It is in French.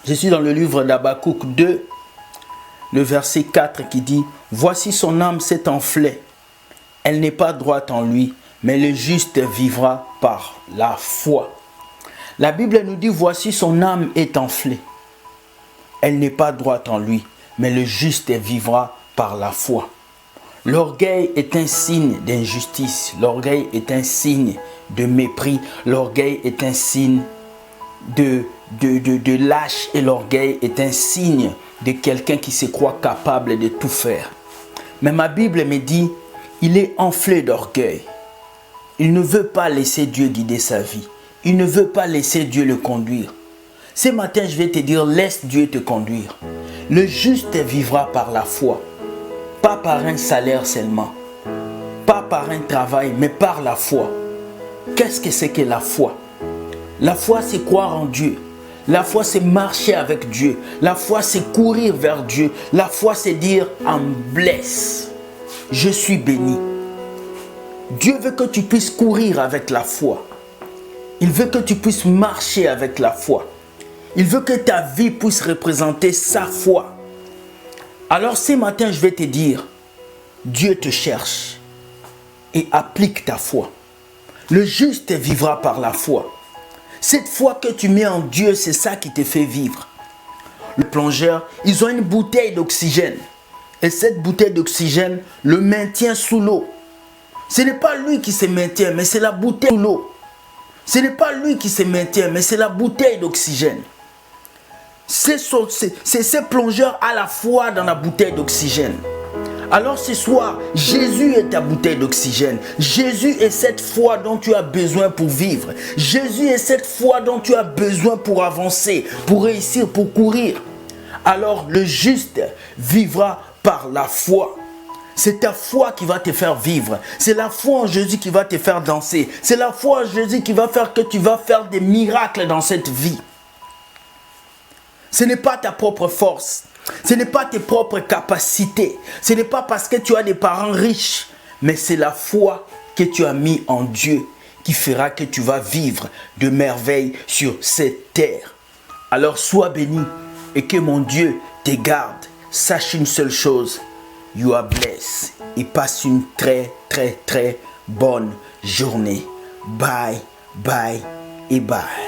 Je suis dans le livre d'Habakkuk 2, le verset 4 qui dit « Voici son âme s'est enflée, elle n'est pas droite en lui, mais le juste vivra par la foi. » La Bible nous dit « Voici son âme est enflée, elle n'est pas droite en lui, mais le juste vivra par la foi. » L'orgueil est un signe d'injustice, l'orgueil est un signe de mépris, l'orgueil est un signe de lâche et l'orgueil est un signe de quelqu'un qui se croit capable de tout faire. Mais ma Bible me dit, il est enflé d'orgueil. Il ne veut pas laisser Dieu guider sa vie. Il ne veut pas laisser Dieu le conduire. Ce matin, je vais te dire, laisse Dieu te conduire. Le juste vivra par la foi. Pas par un salaire seulement. Pas par un travail, mais par la foi. Qu'est-ce que c'est que la foi? La foi, c'est croire en Dieu. La foi, c'est marcher avec Dieu. La foi, c'est courir vers Dieu. La foi, c'est dire « I'm blessed ». Je suis béni. Dieu veut que tu puisses courir avec la foi. Il veut que tu puisses marcher avec la foi. Il veut que ta vie puisse représenter sa foi. Alors ce matin, je vais te dire, Dieu te cherche et applique ta foi. Le juste vivra par la foi. Cette foi que tu mets en Dieu, c'est ça qui te fait vivre. Le plongeur, ils ont une bouteille d'oxygène. Et cette bouteille d'oxygène le maintient sous l'eau. Ce n'est pas lui qui se maintient, mais c'est la bouteille sous l'eau. Ce n'est pas lui qui se maintient, mais c'est la bouteille d'oxygène. C'est ce plongeur à la foi dans la bouteille d'oxygène. Alors ce soir, Jésus est ta bouteille d'oxygène. Jésus est cette foi dont tu as besoin pour vivre. Jésus est cette foi dont tu as besoin pour avancer, pour réussir, pour courir. Alors le juste vivra par la foi. C'est ta foi qui va te faire vivre. C'est la foi en Jésus qui va te faire danser. C'est la foi en Jésus qui va faire que tu vas faire des miracles dans cette vie. Ce n'est pas ta propre force. Ce n'est pas tes propres capacités. Ce n'est pas parce que tu as des parents riches. Mais c'est la foi que tu as mis en Dieu qui fera que tu vas vivre de merveilles sur cette terre. Alors sois béni et que mon Dieu te garde. Sache une seule chose. You are blessed. Et passe une très très très bonne journée. Bye, bye et bye.